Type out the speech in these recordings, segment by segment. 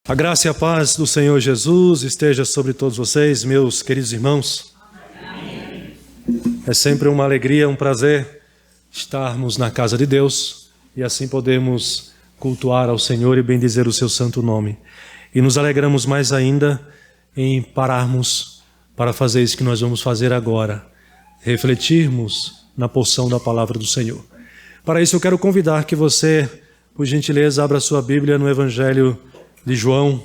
A graça e a paz do Senhor Jesus esteja sobre todos vocês, meus queridos irmãos. Amém. É sempre uma alegria, um prazer estarmos na casa de Deus e assim podemos cultuar ao Senhor e bendizer o seu santo nome. E nos alegramos mais ainda em pararmos para fazer isso que nós vamos fazer agora, refletirmos na porção da palavra do Senhor. Para isso eu quero convidar que você, por gentileza, abra sua Bíblia no Evangelho de João,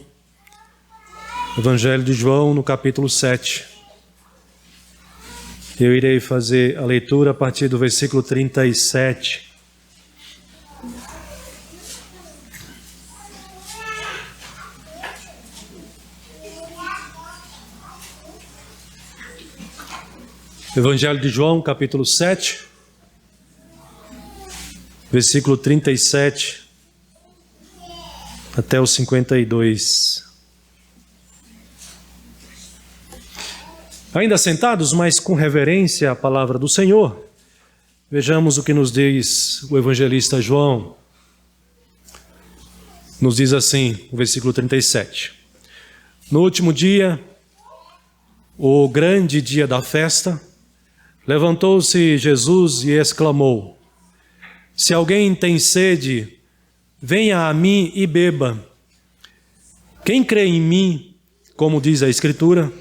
Evangelho de João, no capítulo 7. Eu irei fazer a leitura a partir do versículo 37. Evangelho de João, capítulo 7, versículo 37. Até o 52. Ainda sentados, mas com reverência à palavra do Senhor, vejamos o que nos diz o evangelista João. Nos diz assim, o versículo 37. No último dia, o grande dia da festa, levantou-se Jesus e exclamou: Se alguém tem sede, venha a mim e beba. Quem crê em mim, como diz a Escritura,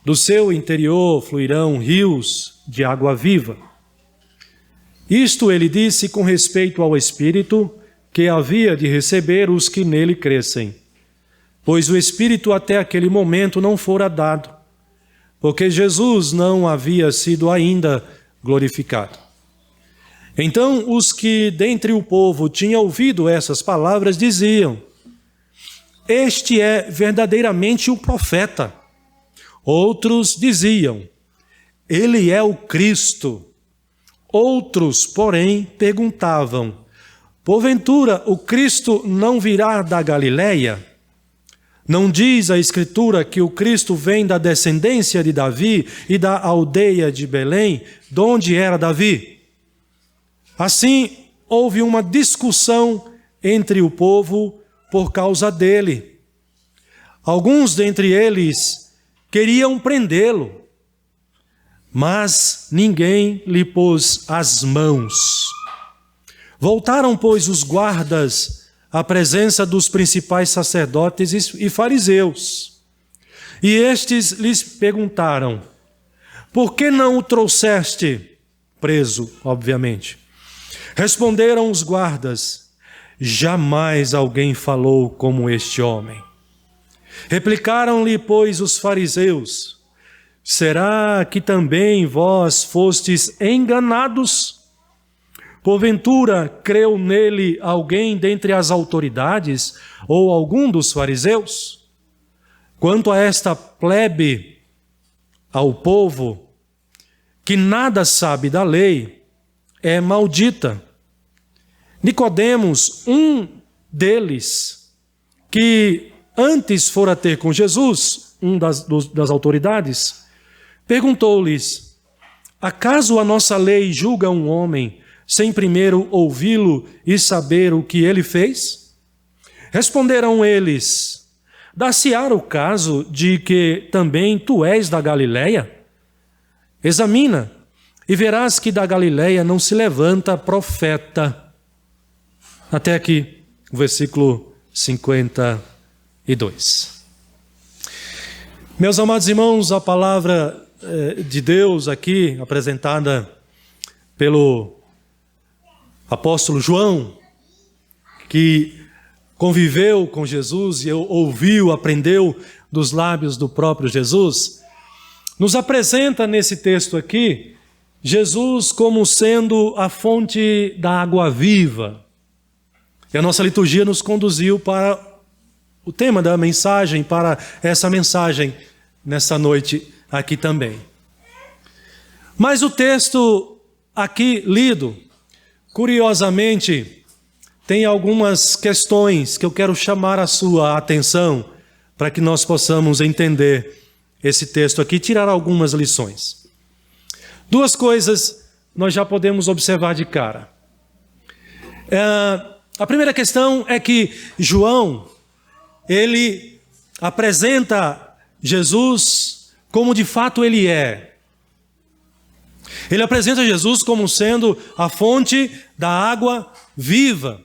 do seu interior fluirão rios de água viva. Isto ele disse com respeito ao Espírito que havia de receber os que nele crescem, pois o Espírito até aquele momento não fora dado, porque Jesus não havia sido ainda glorificado. Então os que dentre o povo tinham ouvido essas palavras diziam: Este é verdadeiramente o profeta. Outros diziam: Ele é o Cristo. Outros, porém, perguntavam: Porventura o Cristo não virá da Galileia? Não diz a Escritura que o Cristo vem da descendência de Davi e da aldeia de Belém, de onde era Davi? Assim, houve uma discussão entre o povo por causa dele. Alguns dentre eles queriam prendê-lo, mas ninguém lhe pôs as mãos. Voltaram, pois, os guardas à presença dos principais sacerdotes e fariseus. E estes lhes perguntaram: Por que não o trouxeste? Preso, obviamente. Responderam os guardas: Jamais alguém falou como este homem. Replicaram-lhe, pois, os fariseus: Será que também vós fostes enganados? Porventura creu nele alguém dentre as autoridades ou algum dos fariseus? Quanto a esta plebe, ao povo, que nada sabe da lei, é maldita. Nicodemos, um deles, que antes fora ter com Jesus, das autoridades, perguntou-lhes: Acaso a nossa lei julga um homem sem primeiro ouvi-lo e saber o que ele fez? Responderam eles: Dá-se-á o caso de que também tu és da Galileia? Examina, e verás que da Galileia não se levanta profeta. Até aqui, o versículo 52. Meus amados irmãos, a palavra de Deus aqui, apresentada pelo apóstolo João, que conviveu com Jesus e ouviu, aprendeu dos lábios do próprio Jesus, nos apresenta nesse texto aqui Jesus como sendo a fonte da água viva. E a nossa liturgia nos conduziu para o tema da mensagem, para essa mensagem nessa noite aqui também. Mas o texto aqui lido, curiosamente, tem algumas questões que eu quero chamar a sua atenção para que nós possamos entender esse texto aqui e tirar algumas lições. Duas coisas nós já podemos observar de cara. A primeira questão é que João ele apresenta Jesus como de fato ele é. Ele apresenta Jesus como sendo a fonte da água viva.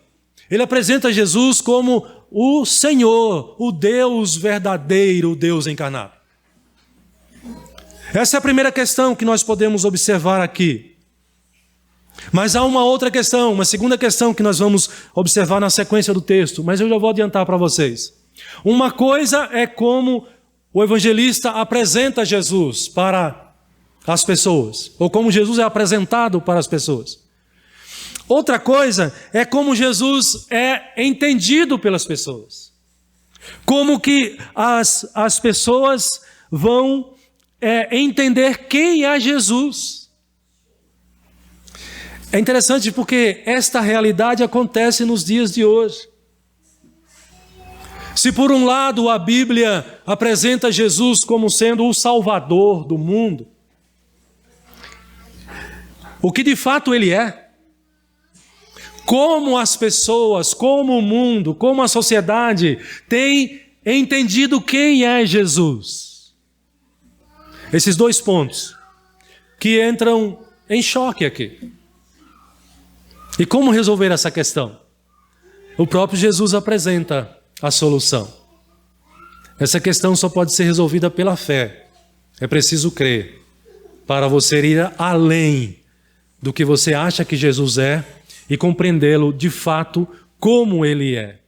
Ele apresenta Jesus como o Senhor, o Deus verdadeiro, o Deus encarnado. Essa é a primeira questão que nós podemos observar aqui. Mas há uma outra questão, uma segunda questão que nós vamos observar na sequência do texto, mas eu já vou adiantar para vocês. Uma coisa é como o evangelista apresenta Jesus para as pessoas, ou como Jesus é apresentado para as pessoas. Outra coisa é como Jesus é entendido pelas pessoas. Como que as pessoas vão entender quem é Jesus. É interessante porque esta realidade acontece nos dias de hoje. Se por um lado a Bíblia apresenta Jesus como sendo o Salvador do mundo, o que de fato ele é, como as pessoas, como o mundo, como a sociedade tem entendido quem é Jesus. Esses dois pontos que entram em choque aqui. E como resolver essa questão? O próprio Jesus apresenta a solução. Essa questão só pode ser resolvida pela fé. É preciso crer para você ir além do que você acha que Jesus é e compreendê-lo de fato como ele é.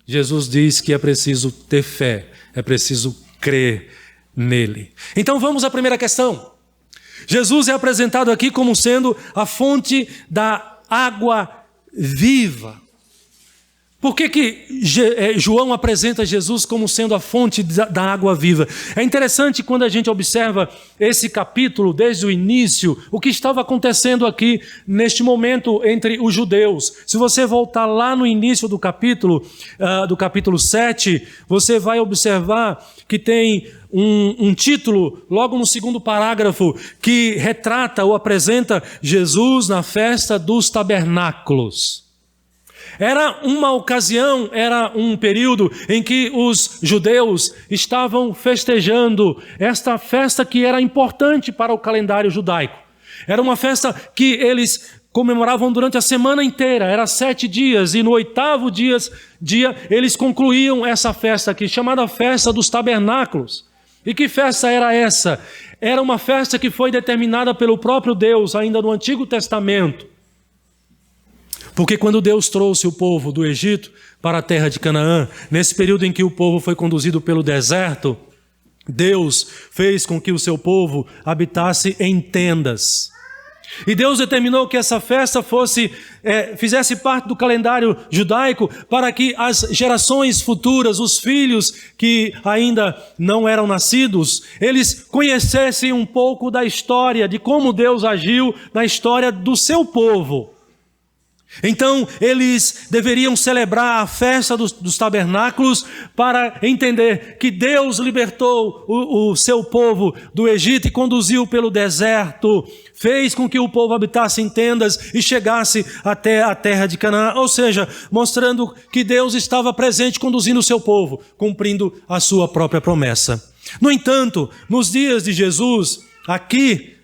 Jesus diz que é preciso ter fé, é preciso crer nele. Então vamos à primeira questão. Jesus é apresentado aqui como sendo a fonte da água viva. Por que João apresenta Jesus como sendo a fonte da água viva? É interessante quando a gente observa esse capítulo desde o início, o que estava acontecendo aqui neste momento entre os judeus. Se você voltar lá no início do capítulo 7, você vai observar que tem um título, logo no segundo parágrafo, que retrata ou apresenta Jesus na festa dos tabernáculos. Era uma ocasião, era um período em que os judeus estavam festejando esta festa que era importante para o calendário judaico. Era uma festa que eles comemoravam durante a semana inteira, era 7 dias, e no 8º dia eles concluíam essa festa aqui, chamada Festa dos Tabernáculos. E que festa era essa? Era uma festa que foi determinada pelo próprio Deus, ainda no Antigo Testamento. Porque quando Deus trouxe o povo do Egito para a terra de Canaã, nesse período em que o povo foi conduzido pelo deserto, Deus fez com que o seu povo habitasse em tendas. E Deus determinou que essa festa fizesse parte do calendário judaico para que as gerações futuras, os filhos que ainda não eram nascidos, eles conhecessem um pouco da história, de como Deus agiu na história do seu povo. Então, eles deveriam celebrar a festa dos tabernáculos para entender que Deus libertou o seu povo do Egito e conduziu pelo deserto, fez com que o povo habitasse em tendas e chegasse até a terra de Canaã, ou seja, mostrando que Deus estava presente conduzindo o seu povo, cumprindo a sua própria promessa. No entanto, nos dias de Jesus, aqui,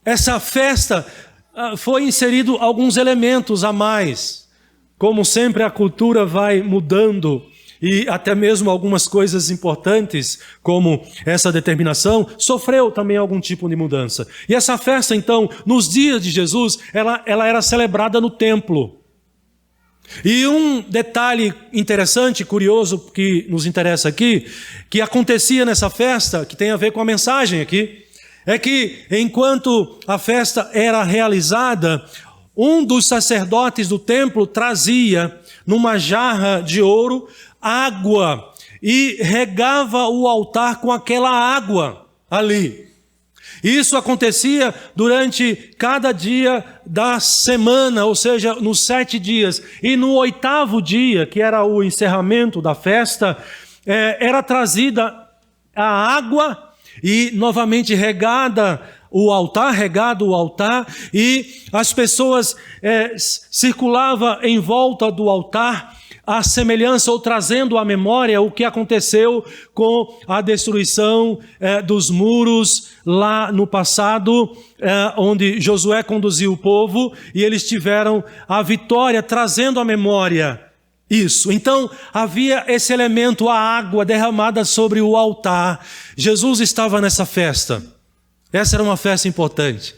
essa festa foi inserido alguns elementos a mais. Como sempre, a cultura vai mudando e até mesmo algumas coisas importantes, como essa determinação, sofreu também algum tipo de mudança. E essa festa, então, nos dias de Jesus, ela era celebrada no templo. E um detalhe interessante, curioso, que nos interessa aqui, que acontecia nessa festa, que tem a ver com a mensagem aqui, é que enquanto a festa era realizada, um dos sacerdotes do templo trazia numa jarra de ouro água e regava o altar com aquela água ali. Isso acontecia durante cada dia da semana, ou seja, nos 7 dias. E no 8º dia, que era o encerramento da festa, era trazida a água e novamente regado o altar, e as pessoas circulavam em volta do altar, a semelhança ou trazendo à memória o que aconteceu com a destruição dos muros lá no passado, onde Josué conduziu o povo e eles tiveram a vitória, trazendo à memória isso. Então havia esse elemento, a água derramada sobre o altar. Jesus estava nessa festa. Essa era uma festa importante.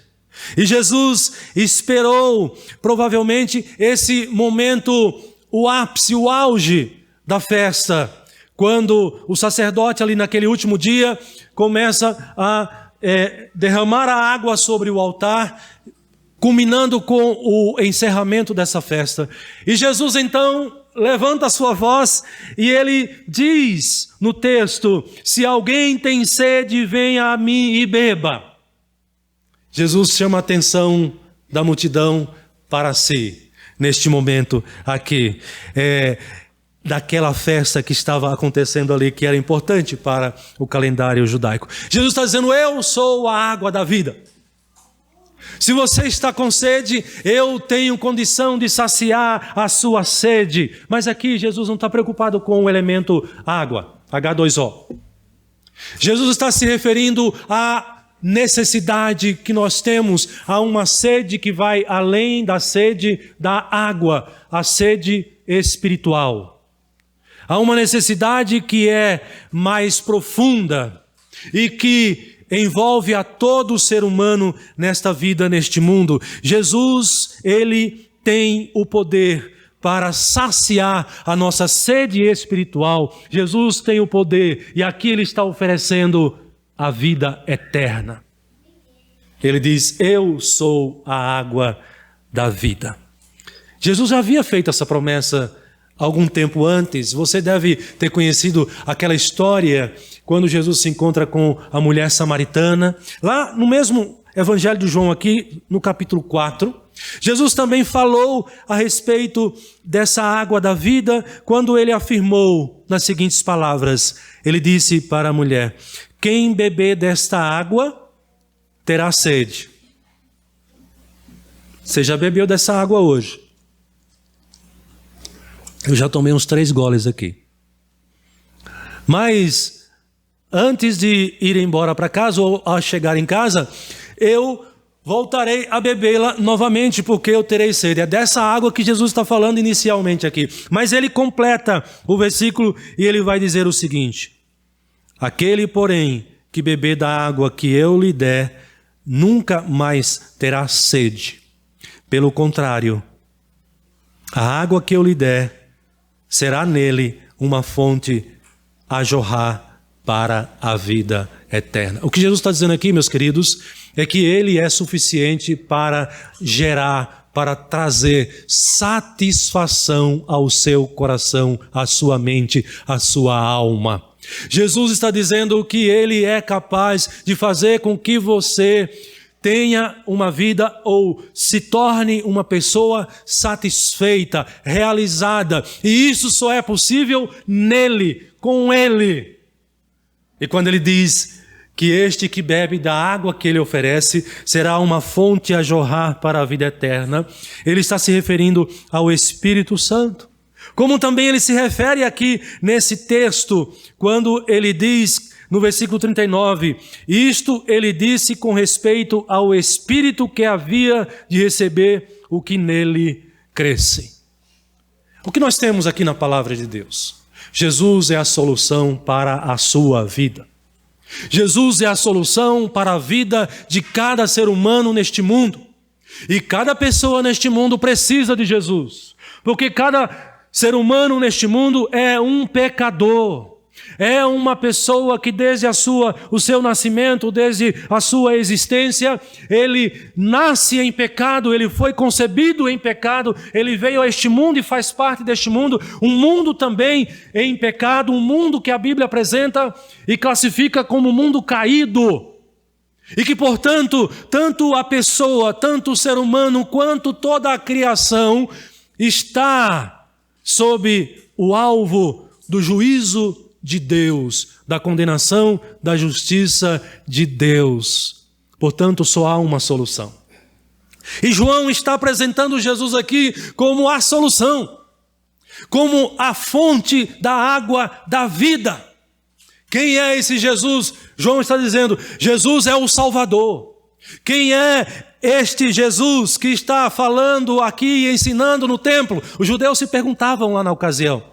E Jesus esperou, provavelmente, esse momento, o ápice, o auge da festa, quando o sacerdote ali naquele último dia começa a derramar a água sobre o altar, culminando com o encerramento dessa festa. E Jesus então levanta a sua voz e ele diz no texto: se alguém tem sede, venha a mim e beba. Jesus chama a atenção da multidão para si, neste momento aqui, daquela festa que estava acontecendo ali, que era importante para o calendário judaico. Jesus está dizendo: eu sou a água da vida. Se você está com sede, eu tenho condição de saciar a sua sede. Mas aqui Jesus não está preocupado com o elemento água, H2O. Jesus está se referindo à necessidade que nós temos, a uma sede que vai além da sede da água, a sede espiritual. Há uma necessidade que é mais profunda e que envolve a todo ser humano nesta vida, neste mundo. Jesus, ele tem o poder para saciar a nossa sede espiritual. Jesus tem o poder e aqui ele está oferecendo a vida eterna. Ele diz: eu sou a água da vida. Jesus já havia feito essa promessa algum tempo antes. Você deve ter conhecido aquela história quando Jesus se encontra com a mulher samaritana. Lá no mesmo Evangelho de João aqui, no capítulo 4, Jesus também falou a respeito dessa água da vida, quando ele afirmou nas seguintes palavras. Ele disse para a mulher: quem beber desta água terá sede. Você já bebeu dessa água hoje? Eu já tomei uns 3 goles aqui. Mas antes de ir embora para casa, ou a chegar em casa, eu voltarei a bebê-la novamente, porque eu terei sede. É dessa água que Jesus está falando inicialmente aqui. Mas ele completa o versículo e ele vai dizer o seguinte: aquele, porém, que beber da água que eu lhe der, nunca mais terá sede. Pelo contrário, a água que eu lhe der será nele uma fonte a jorrar para a vida eterna. O que Jesus está dizendo aqui, meus queridos, é que ele é suficiente para gerar, para trazer satisfação ao seu coração, à sua mente, à sua alma. Jesus está dizendo que ele é capaz de fazer com que você tenha uma vida ou se torne uma pessoa satisfeita, realizada. E isso só é possível nele, com ele. E quando ele diz que este que bebe da água que ele oferece será uma fonte a jorrar para a vida eterna, ele está se referindo ao Espírito Santo. Como também ele se refere aqui nesse texto, quando ele diz no versículo 39, isto ele disse com respeito ao Espírito que havia de receber o que nele cresce. O que nós temos aqui na palavra de Deus? Jesus é a solução para a sua vida. Jesus é a solução para a vida de cada ser humano neste mundo. E cada pessoa neste mundo precisa de Jesus. Porque cada ser humano neste mundo é um pecador. É uma pessoa que desde o seu nascimento, desde a sua existência, ele nasce em pecado, ele foi concebido em pecado, ele veio a este mundo e faz parte deste mundo, um mundo também em pecado, um mundo que a Bíblia apresenta e classifica como um mundo caído. E que, portanto, tanto a pessoa, tanto o ser humano, quanto toda a criação está sob o alvo do juízo de Deus, da condenação, da justiça de Deus. Portanto, só há uma solução. E João está apresentando Jesus aqui como a solução. como a fonte da água da vida. Quem é esse Jesus? João está dizendo, Jesus é o Salvador. Quem é este Jesus que está falando aqui e ensinando no templo? Os judeus se perguntavam lá na ocasião.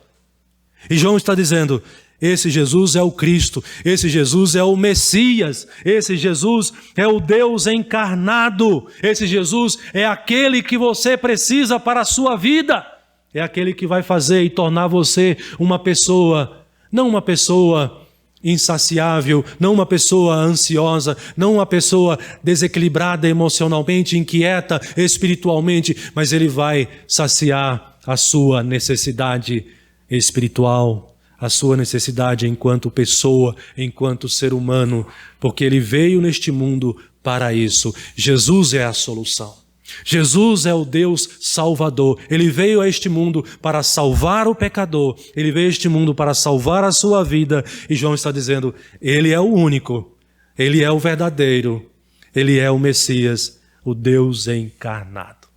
E João está dizendo, esse Jesus é o Cristo, esse Jesus é o Messias, esse Jesus é o Deus encarnado, esse Jesus é aquele que você precisa para a sua vida, é aquele que vai fazer e tornar você uma pessoa, não uma pessoa insaciável, não uma pessoa ansiosa, não uma pessoa desequilibrada emocionalmente, inquieta espiritualmente, mas ele vai saciar a sua necessidade espiritual, a sua necessidade enquanto pessoa, enquanto ser humano, porque ele veio neste mundo para isso. Jesus é a solução. Jesus é o Deus Salvador. Ele veio a este mundo para salvar o pecador. Ele veio a este mundo para salvar a sua vida. E João está dizendo, ele é o único, ele é o verdadeiro, ele é o Messias, o Deus encarnado.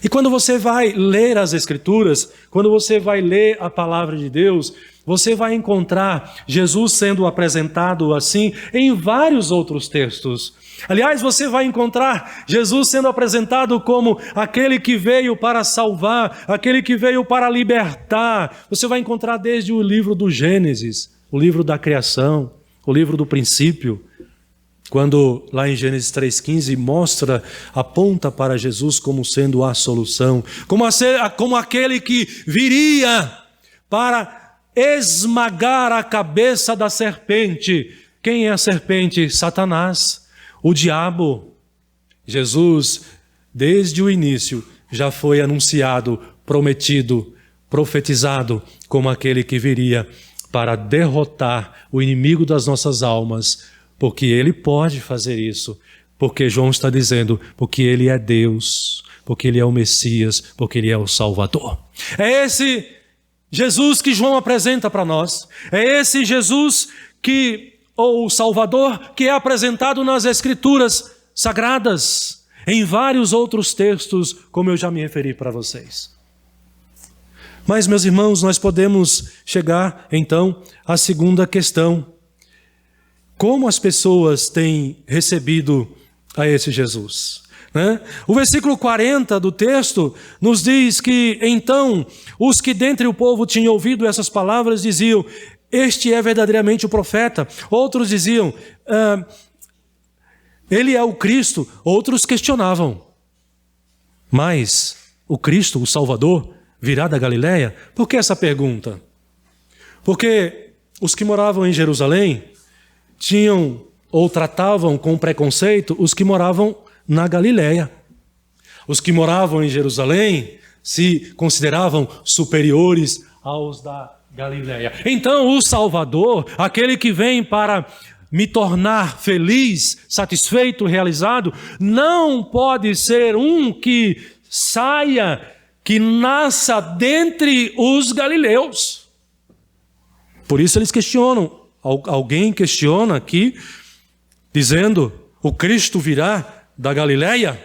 E quando você vai ler as Escrituras, quando você vai ler a palavra de Deus, você vai encontrar Jesus sendo apresentado assim em vários outros textos. Aliás, você vai encontrar Jesus sendo apresentado como aquele que veio para salvar, aquele que veio para libertar. Você vai encontrar desde o livro do Gênesis, o livro da criação, o livro do princípio, quando lá em Gênesis 3,15 aponta para Jesus como sendo a solução, como aquele que viria para esmagar a cabeça da serpente. Quem é a serpente? Satanás, o diabo. Jesus, desde o início, já foi anunciado, prometido, profetizado como aquele que viria para derrotar o inimigo das nossas almas, porque ele pode fazer isso, porque João está dizendo, porque ele é Deus, porque ele é o Messias, porque ele é o Salvador. É esse Jesus que João apresenta para nós, é esse Jesus ou o Salvador, que é apresentado nas Escrituras Sagradas, em vários outros textos, como eu já me referi para vocês. Mas, meus irmãos, nós podemos chegar, então, à segunda questão. Como as pessoas têm recebido a esse Jesus? Né? O versículo 40 do texto nos diz que, então, os que dentre o povo tinham ouvido essas palavras diziam, este é verdadeiramente o profeta. Outros diziam, ele é o Cristo. Outros questionavam, mas o Cristo, o Salvador, virá da Galileia? Por que essa pergunta? Porque os que moravam em Jerusalém tinham ou tratavam com preconceito os que moravam na Galileia. Os que moravam em Jerusalém se consideravam superiores aos da Galileia. Então o Salvador, aquele que vem para me tornar feliz, satisfeito, realizado, não pode ser um que saia, que nasça dentre os galileus. Por isso eles questionam. Alguém questiona aqui, dizendo, o Cristo virá da Galileia?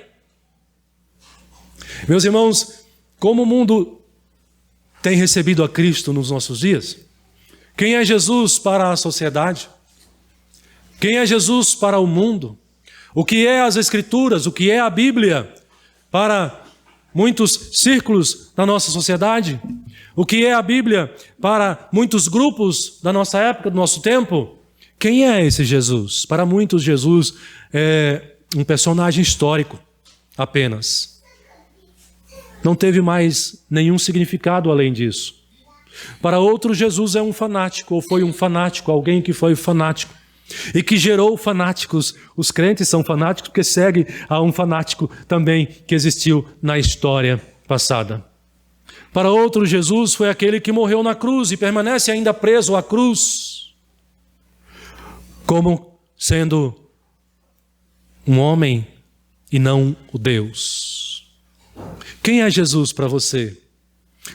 Meus irmãos, como o mundo tem recebido a Cristo nos nossos dias? Quem é Jesus para a sociedade? Quem é Jesus para o mundo? O que é as Escrituras? O que é a Bíblia para muitos círculos da nossa sociedade? O que é a Bíblia para muitos grupos da nossa época, do nosso tempo? Quem é esse Jesus? Para muitos, Jesus é um personagem histórico apenas. Não teve mais nenhum significado além disso. Para outros, Jesus é um fanático, ou foi um fanático, alguém que foi fanático e que gerou fanáticos. Os crentes são fanáticos porque seguem a um fanático também que existiu na história passada. Para outros, Jesus foi aquele que morreu na cruz e permanece ainda preso à cruz, como sendo um homem e não o Deus. Quem é Jesus para você?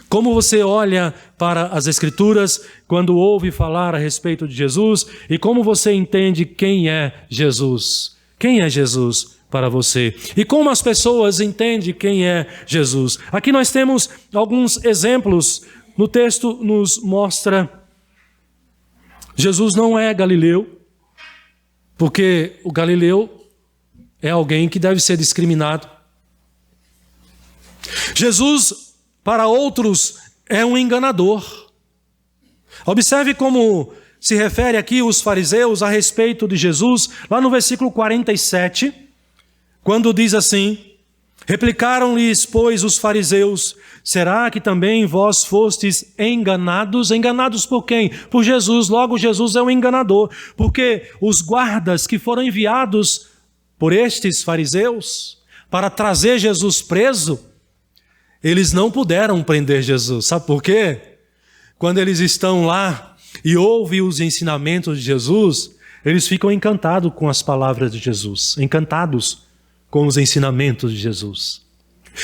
Como você olha para as Escrituras quando ouve falar a respeito de Jesus e como você entende quem é Jesus? Quem é Jesus para você? E como as pessoas entendem quem é Jesus? Aqui nós temos alguns exemplos no texto nos mostra, Jesus não é galileu, porque o galileu é alguém que deve ser discriminado. Jesus, para outros, é um enganador. Observe como se refere aqui os fariseus a respeito de Jesus, lá no versículo 47, quando diz assim: replicaram-lhes, pois, os fariseus: será que também vós fostes enganados? Enganados por quem? Por Jesus. Logo, Jesus é um enganador, porque os guardas que foram enviados por estes fariseus para trazer Jesus preso, eles não puderam prender Jesus. Sabe por quê? Quando eles estão lá e ouvem os ensinamentos de Jesus, eles ficam encantados com as palavras de Jesus, encantados com os ensinamentos de Jesus.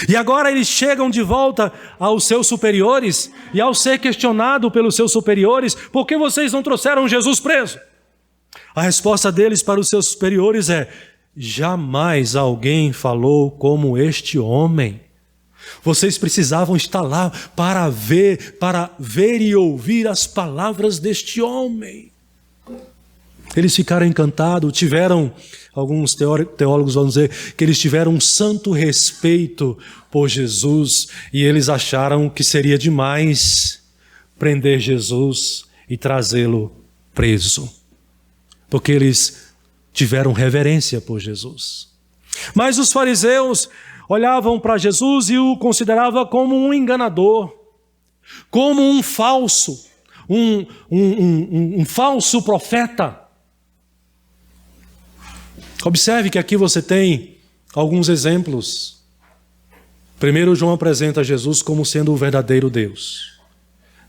E agora eles chegam de volta aos seus superiores, e ao ser questionado pelos seus superiores: por que vocês não trouxeram Jesus preso? A resposta deles para os seus superiores é: jamais alguém falou como este homem. Vocês precisavam estar lá para ver e ouvir as palavras deste homem. Eles ficaram encantados, alguns teólogos vão dizer que eles tiveram um santo respeito por Jesus, e eles acharam que seria demais prender Jesus e trazê-lo preso, porque eles tiveram reverência por Jesus. Mas os fariseus olhavam para Jesus e o consideravam como um enganador, como um falso, um falso profeta. Observe que aqui você tem alguns exemplos. Primeiro, João apresenta Jesus como sendo o verdadeiro Deus.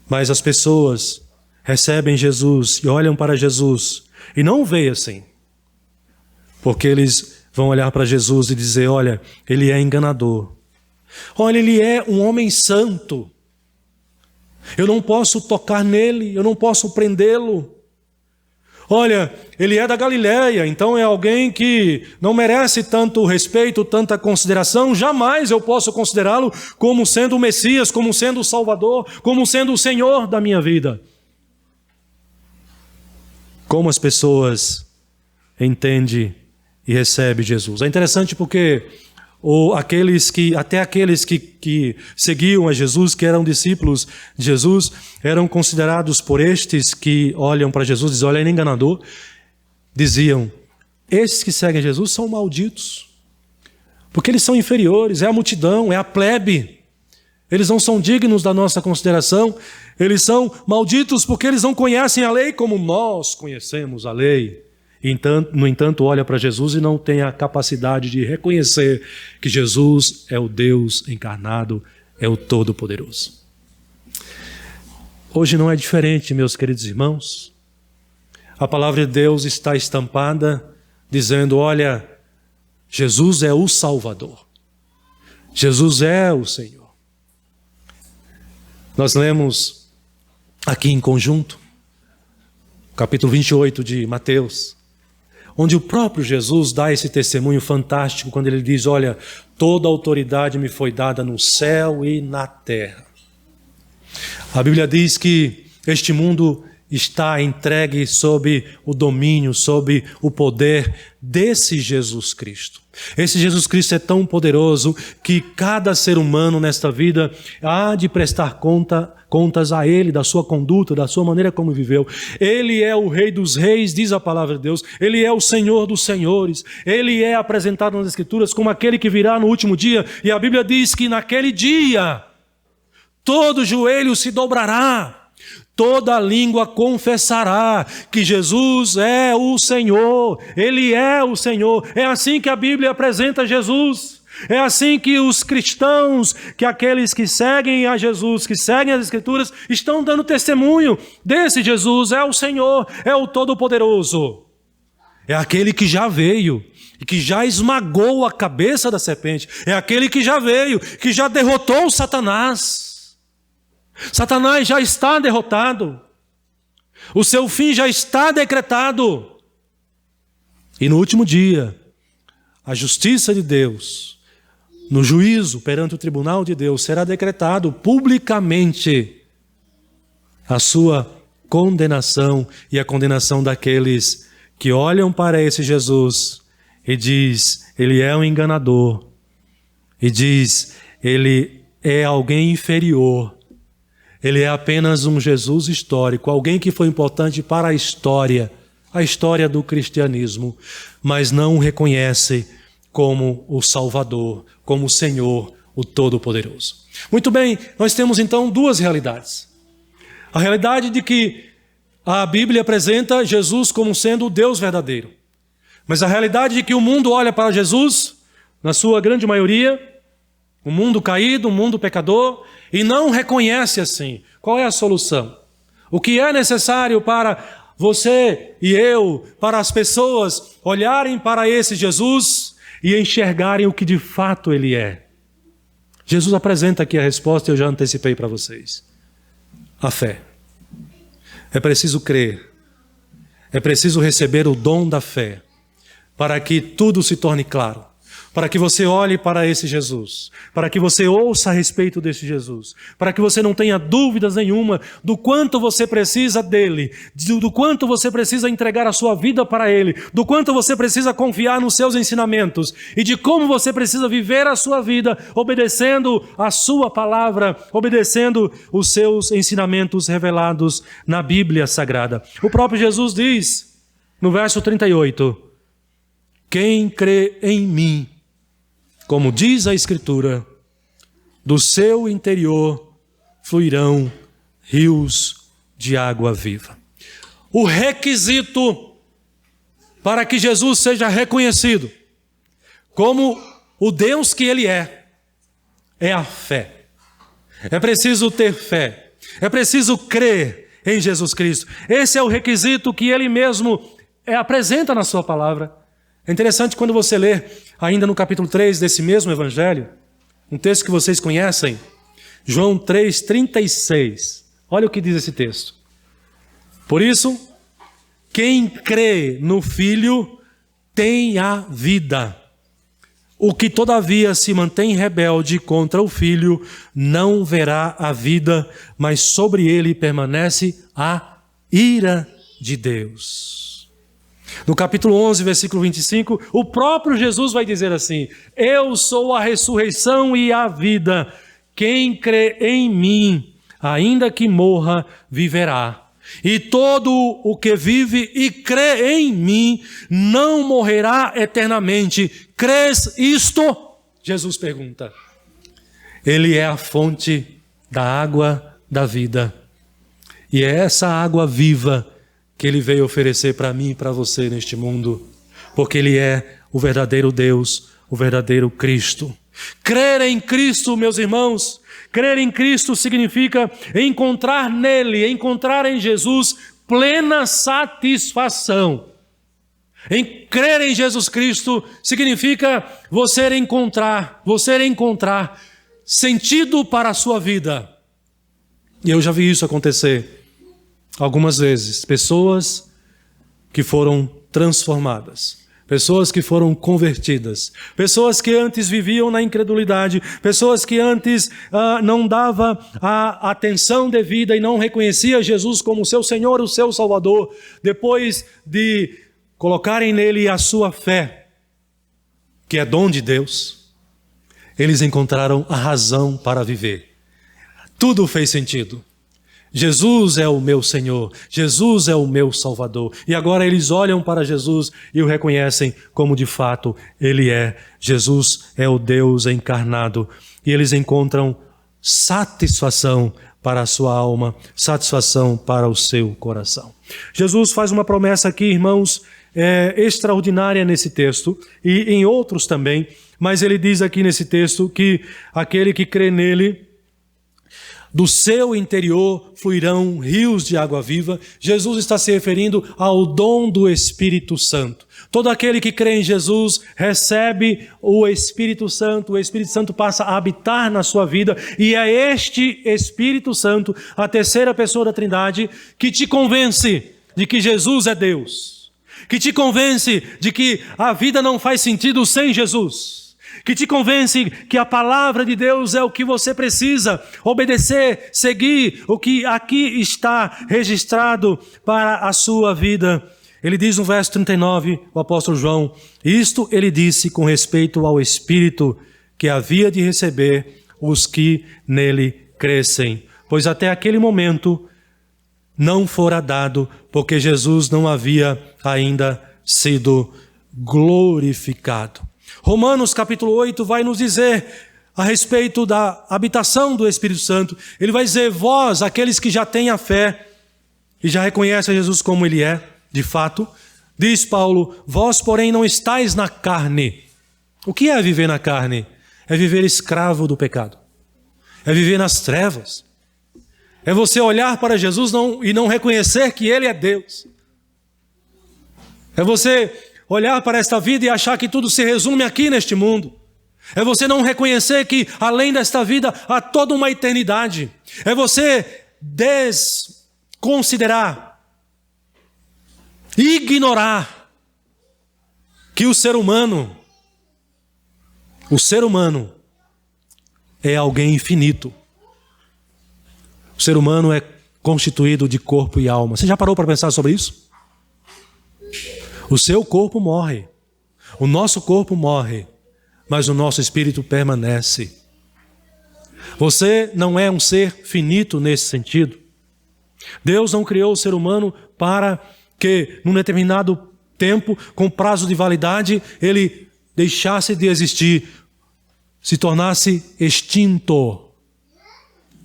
Mas as pessoas recebem Jesus e olham para Jesus e não veem assim. Porque eles vão olhar para Jesus e dizer: olha, ele é enganador. Olha, ele é um homem santo. Eu não posso tocar nele, eu não posso prendê-lo. Olha, ele é da Galileia, então é alguém que não merece tanto respeito, tanta consideração. Jamais eu posso considerá-lo como sendo o Messias, como sendo o Salvador, como sendo o Senhor da minha vida. Como as pessoas entendem e recebem Jesus. É interessante porque até aqueles que seguiam a Jesus, que eram discípulos de Jesus, eram considerados por estes que olham para Jesus e dizem: olha, ele é enganador. Diziam: estes que seguem Jesus são malditos, porque eles são inferiores, é a multidão, é a plebe. Eles não são dignos da nossa consideração. Eles são malditos porque eles não conhecem a lei como nós conhecemos a lei. No entanto, olha para Jesus e não tem a capacidade de reconhecer que Jesus é o Deus encarnado, é o Todo-Poderoso. Hoje não é diferente, meus queridos irmãos. A palavra de Deus está estampada dizendo: olha, Jesus é o Salvador. Jesus é o Senhor. Nós lemos aqui em conjunto, capítulo 28 de Mateus, onde o próprio Jesus dá esse testemunho fantástico quando ele diz: olha, toda autoridade me foi dada no céu e na terra. A Bíblia diz que este mundo está entregue sob o domínio, sob o poder desse Jesus Cristo. Esse Jesus Cristo é tão poderoso que cada ser humano nesta vida há de prestar contas a Ele, da sua conduta, da sua maneira como viveu. Ele é o Rei dos Reis, diz a palavra de Deus. Ele é o Senhor dos Senhores. Ele é apresentado nas Escrituras como aquele que virá no último dia. E a Bíblia diz que naquele dia todo joelho se dobrará, toda língua confessará que Jesus é o Senhor. Ele é o Senhor. É assim que a Bíblia apresenta Jesus. É assim que os cristãos, que aqueles que seguem a Jesus, que seguem as Escrituras, estão dando testemunho desse Jesus. É o Senhor, é o Todo-Poderoso. É aquele que já veio e que já esmagou a cabeça da serpente. É aquele que já veio, que já derrotou Satanás. Satanás já está derrotado. O seu fim já está decretado. E no último dia, a justiça de Deus, no juízo perante o tribunal de Deus, será decretado publicamente a sua condenação e a condenação daqueles que olham para esse Jesus e diz, ele é um enganador, e diz, ele é alguém inferior, ele é apenas um Jesus histórico, alguém que foi importante para a história do cristianismo, mas não o reconhece como o Salvador, como o Senhor, o Todo-Poderoso. Muito bem, nós temos então duas realidades. A realidade de que a Bíblia apresenta Jesus como sendo o Deus verdadeiro. Mas a realidade de que o mundo olha para Jesus, na sua grande maioria, um mundo caído, um mundo pecador, e não reconhece assim. Qual é a solução? O que é necessário para você e eu, para as pessoas olharem para esse Jesus e enxergarem o que de fato ele é? Jesus apresenta aqui a resposta e eu já antecipei para vocês. A fé. É preciso crer. É preciso receber o dom da fé para que tudo se torne claro. Para que você olhe para esse Jesus, para que você ouça a respeito desse Jesus, para que você não tenha dúvidas nenhuma do quanto você precisa dele, do quanto você precisa entregar a sua vida para ele, do quanto você precisa confiar nos seus ensinamentos e de como você precisa viver a sua vida obedecendo a sua palavra, obedecendo os seus ensinamentos revelados na Bíblia Sagrada. O próprio Jesus diz, no verso 38, quem crê em mim, como diz a Escritura, do seu interior fluirão rios de água viva. O requisito para que Jesus seja reconhecido como o Deus que ele é a fé. É preciso ter fé. É preciso crer em Jesus Cristo. Esse é o requisito que ele mesmo apresenta na sua palavra. É interessante quando você lê, ainda no capítulo 3 desse mesmo evangelho, um texto que vocês conhecem, João 3,36. Olha o que diz esse texto. Por isso, quem crê no Filho tem a vida. O que todavia se mantém rebelde contra o Filho não verá a vida, mas sobre ele permanece a ira de Deus. No capítulo 11, versículo 25, o próprio Jesus vai dizer assim, eu sou a ressurreição e a vida. Quem crê em mim, ainda que morra, viverá. E todo o que vive e crê em mim, não morrerá eternamente. Crês isto? Jesus pergunta. Ele é a fonte da água da vida. E é essa água viva que ele veio oferecer para mim e para você neste mundo, porque ele é o verdadeiro Deus, o verdadeiro Cristo. Crer em Cristo, meus irmãos, crer em Cristo significa encontrar nele, encontrar em Jesus plena satisfação. Em crer em Jesus Cristo significa você encontrar sentido para a sua vida. E eu já vi isso acontecer algumas vezes, pessoas que foram transformadas, pessoas que foram convertidas, pessoas que antes viviam na incredulidade, pessoas que antes não davam a atenção devida e não reconhecia Jesus como seu Senhor, o seu Salvador, depois de colocarem nele a sua fé, que é dom de Deus, eles encontraram a razão para viver. Tudo fez sentido. Jesus é o meu Senhor, Jesus é o meu Salvador. E agora eles olham para Jesus e o reconhecem como de fato ele é. Jesus é o Deus encarnado. E eles encontram satisfação para a sua alma, satisfação para o seu coração. Jesus faz uma promessa aqui, irmãos, extraordinária nesse texto e em outros também. Mas ele diz aqui nesse texto que aquele que crê nele, do seu interior fluirão rios de água viva. Jesus está se referindo ao dom do Espírito Santo. Todo aquele que crê em Jesus recebe o Espírito Santo passa a habitar na sua vida, e é este Espírito Santo, a terceira pessoa da Trindade, que te convence de que Jesus é Deus, que te convence de que a vida não faz sentido sem Jesus, que te convence que a palavra de Deus é o que você precisa obedecer, seguir, o que aqui está registrado para a sua vida. Ele diz no verso 39, o apóstolo João, isto ele disse com respeito ao Espírito que havia de receber os que nele crescem, pois até aquele momento não fora dado, porque Jesus não havia ainda sido glorificado. Romanos capítulo 8 vai nos dizer a respeito da habitação do Espírito Santo. Ele vai dizer, vós, aqueles que já têm a fé e já reconhecem Jesus como ele é, de fato, diz Paulo, vós porém não estáis na carne. O que é viver na carne? É viver escravo do pecado. É viver nas trevas. É você olhar para Jesus e não reconhecer que ele é Deus. É você olhar para esta vida e achar que tudo se resume aqui neste mundo. É você não reconhecer que além desta vida há toda uma eternidade. É você desconsiderar, ignorar que o ser humano é alguém infinito. O ser humano é constituído de corpo e alma. Você já parou para pensar sobre isso? O seu corpo morre, o nosso corpo morre, mas o nosso espírito permanece. Você não é um ser finito nesse sentido. Deus não criou o ser humano para que, num determinado tempo, com prazo de validade, ele deixasse de existir, se tornasse extinto.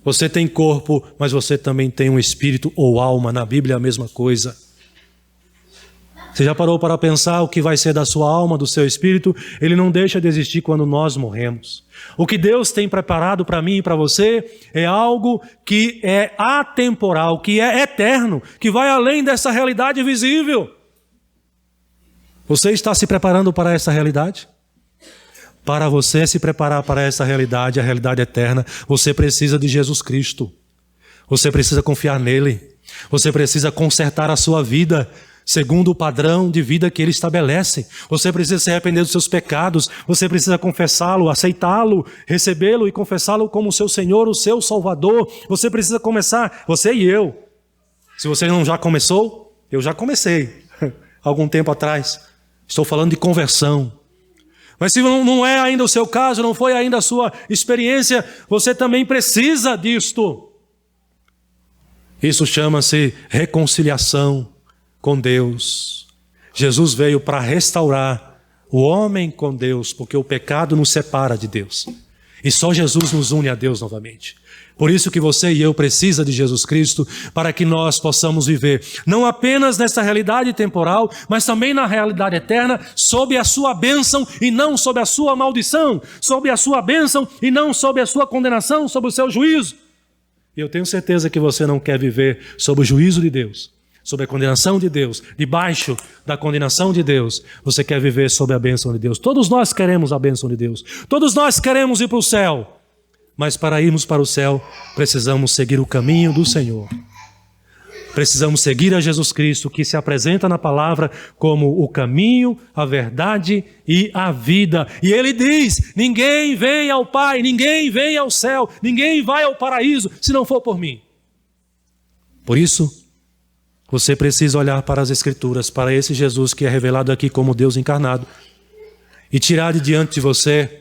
Você tem corpo, mas você também tem um espírito ou alma. Na Bíblia é a mesma coisa. Você já parou para pensar o que vai ser da sua alma, do seu espírito? Ele não deixa de existir quando nós morremos. O que Deus tem preparado para mim e para você é algo que é atemporal, que é eterno, que vai além dessa realidade visível. Você está se preparando para essa realidade? Para você se preparar para essa realidade, a realidade eterna, você precisa de Jesus Cristo. Você precisa confiar nele. Você precisa consertar a sua vida segundo o padrão de vida que ele estabelece. Você precisa se arrepender dos seus pecados. Você precisa confessá-lo, aceitá-lo, recebê-lo e confessá-lo como seu Senhor, o seu Salvador. Você precisa começar, você e eu. Se você não já começou, eu já comecei algum tempo atrás. Estou falando de conversão. Mas se não é ainda o seu caso, não foi ainda a sua experiência, você também precisa disto. Isso chama-se reconciliação com Deus. Jesus veio para restaurar o homem com Deus, porque o pecado nos separa de Deus. E só Jesus nos une a Deus novamente. Por isso que você e eu precisamos de Jesus Cristo para que nós possamos viver, não apenas nessa realidade temporal, mas também na realidade eterna, sob a sua bênção e não sob a sua maldição, sob a sua bênção e não sob a sua condenação, sob o seu juízo. E eu tenho certeza que você não quer viver sob o juízo de Deus, sob a condenação de Deus, debaixo da condenação de Deus. Você quer viver sob a bênção de Deus. Todos nós queremos a bênção de Deus. Todos nós queremos ir para o céu. Mas para irmos para o céu, precisamos seguir o caminho do Senhor. Precisamos seguir a Jesus Cristo, que se apresenta na palavra como o caminho, a verdade e a vida. E ele diz, ninguém vem ao Pai, ninguém vem ao céu, ninguém vai ao paraíso, se não for por mim. Por isso, você precisa olhar para as Escrituras, para esse Jesus que é revelado aqui como Deus encarnado, e tirar de diante de você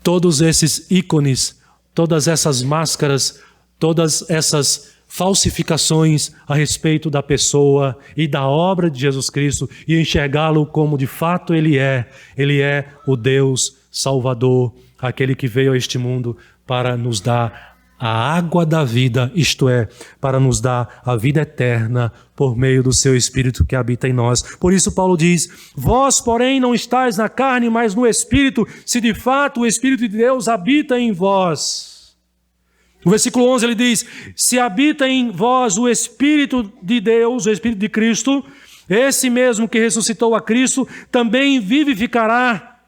todos esses ícones, todas essas máscaras, todas essas falsificações a respeito da pessoa e da obra de Jesus Cristo e enxergá-lo como de fato Ele é. Ele é o Deus Salvador, aquele que veio a este mundo para nos dar a água da vida, isto é, para nos dar a vida eterna por meio do seu Espírito que habita em nós. Por isso Paulo diz, vós porém não estáis na carne, mas no Espírito, se de fato o Espírito de Deus habita em vós. No versículo 11 ele diz, se habita em vós o Espírito de Deus, o Espírito de Cristo, esse mesmo que ressuscitou a Cristo, também vivificará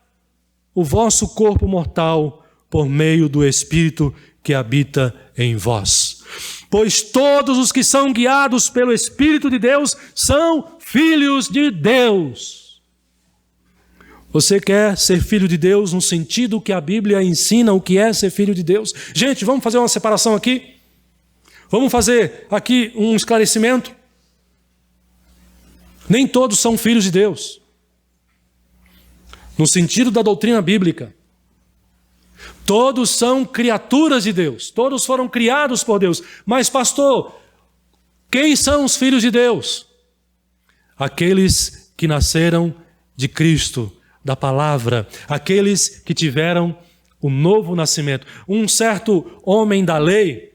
o vosso corpo mortal por meio do Espírito que habita em vós. Pois todos os que são guiados pelo Espírito de Deus são filhos de Deus. Você quer ser filho de Deus no sentido que a Bíblia ensina o que é ser filho de Deus? Gente, vamos fazer uma separação aqui? Vamos fazer aqui um esclarecimento? Nem todos são filhos de Deus, no sentido da doutrina bíblica. Todos são criaturas de Deus, todos foram criados por Deus. Mas, pastor, quem são os filhos de Deus? Aqueles que nasceram de Cristo, da palavra, aqueles que tiveram o novo nascimento. Um certo homem da lei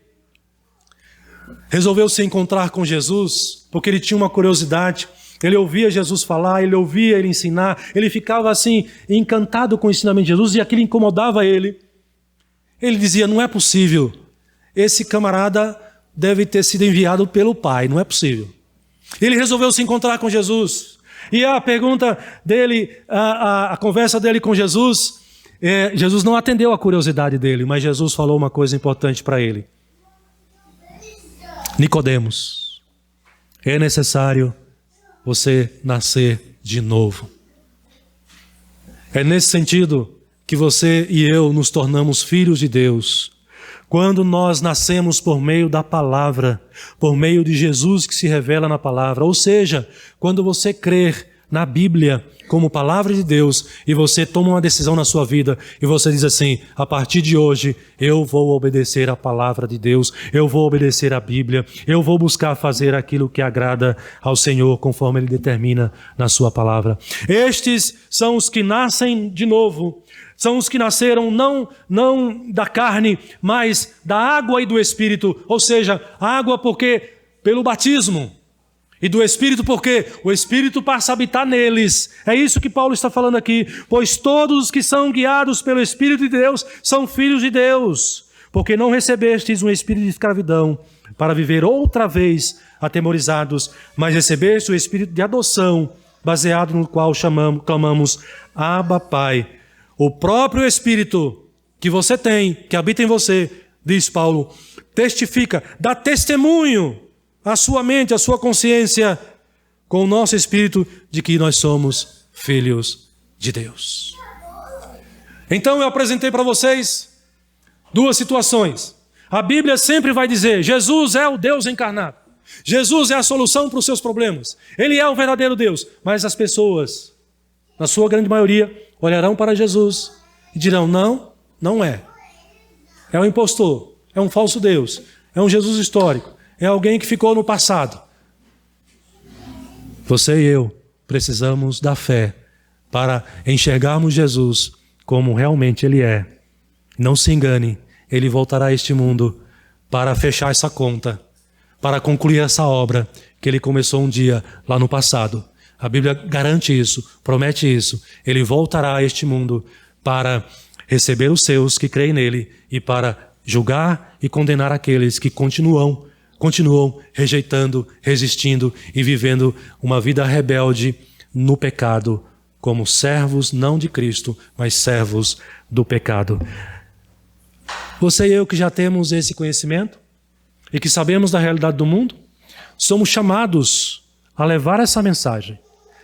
resolveu se encontrar com Jesus porque ele tinha uma curiosidade. Ele ouvia Jesus falar, ele ouvia ele ensinar, ele ficava assim encantado com o ensinamento de Jesus e aquilo incomodava ele. Ele dizia, não é possível, esse camarada deve ter sido enviado pelo Pai, não é possível. Ele resolveu se encontrar com Jesus. E a pergunta dele, a conversa dele com Jesus, Jesus não atendeu a curiosidade dele, mas Jesus falou uma coisa importante para ele. Nicodemos, é necessário você nascer de novo. É nesse sentido que você e eu nos tornamos filhos de Deus. Quando nós nascemos por meio da palavra, por meio de Jesus que se revela na palavra. Ou seja, quando você crer na Bíblia como palavra de Deus e você toma uma decisão na sua vida e você diz assim, a partir de hoje eu vou obedecer a palavra de Deus, eu vou obedecer a Bíblia, eu vou buscar fazer aquilo que agrada ao Senhor conforme Ele determina na sua palavra. Estes são os que nascem de novo, são os que nasceram não da carne, mas da água e do Espírito, ou seja, a água porque pelo batismo, e do Espírito porque o Espírito passa a habitar neles. É isso que Paulo está falando aqui. Pois todos os que são guiados pelo Espírito de Deus são filhos de Deus. Porque não recebestes um espírito de escravidão para viver outra vez atemorizados, mas recebeste o espírito de adoção, baseado no qual clamamos, Abba, Pai. O próprio Espírito que você tem, que habita em você, diz Paulo, testifica, dá testemunho a sua mente, a sua consciência, com o nosso espírito, de que nós somos filhos de Deus. Então eu apresentei para vocês duas situações. A Bíblia sempre vai dizer, Jesus é o Deus encarnado. Jesus é a solução para os seus problemas. Ele é o verdadeiro Deus. Mas as pessoas, na sua grande maioria, olharão para Jesus e dirão, não é. É um impostor, é um falso Deus, é um Jesus histórico. É alguém que ficou no passado. Você e eu precisamos da fé para enxergarmos Jesus como realmente Ele é. Não se engane, Ele voltará a este mundo para fechar essa conta, para concluir essa obra que Ele começou um dia lá no passado. A Bíblia garante isso, promete isso. Ele voltará a este mundo para receber os seus que creem nele e para julgar e condenar aqueles que continuam rejeitando, resistindo e vivendo uma vida rebelde no pecado, como servos não de Cristo, mas servos do pecado. Você e eu que já temos esse conhecimento e que sabemos da realidade do mundo, somos chamados a levar essa mensagem,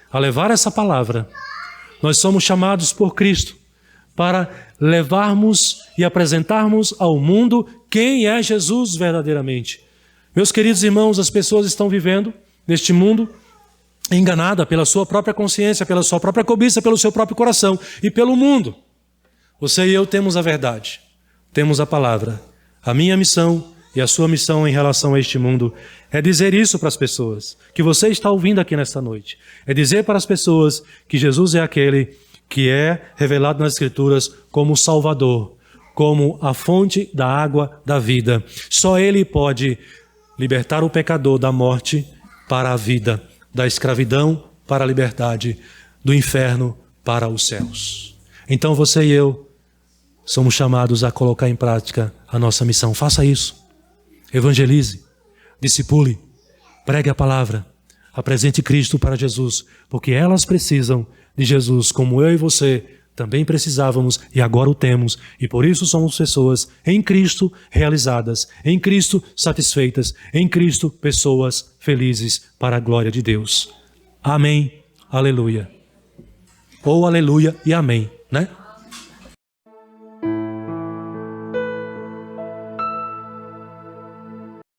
a levar essa palavra. Nós somos chamados por Cristo para levarmos e apresentarmos ao mundo quem é Jesus verdadeiramente. Meus queridos irmãos, as pessoas estão vivendo neste mundo enganada pela sua própria consciência, pela sua própria cobiça, pelo seu próprio coração e pelo mundo. Você e eu temos a verdade, temos a palavra. A minha missão e a sua missão em relação a este mundo é dizer isso para as pessoas que você está ouvindo aqui nesta noite. É dizer para as pessoas que Jesus é aquele que é revelado nas Escrituras como o Salvador, como a fonte da água da vida. Só Ele pode libertar o pecador da morte para a vida, da escravidão para a liberdade, do inferno para os céus. Então você e eu somos chamados a colocar em prática a nossa missão. Faça isso. Evangelize, discipule, pregue a palavra, apresente Cristo para Jesus, porque elas precisam de Jesus, como eu e você também precisávamos e agora o temos, e por isso somos pessoas em Cristo realizadas, em Cristo satisfeitas, em Cristo pessoas felizes para a glória de Deus. Amém. Aleluia. ou aleluia e amém, né?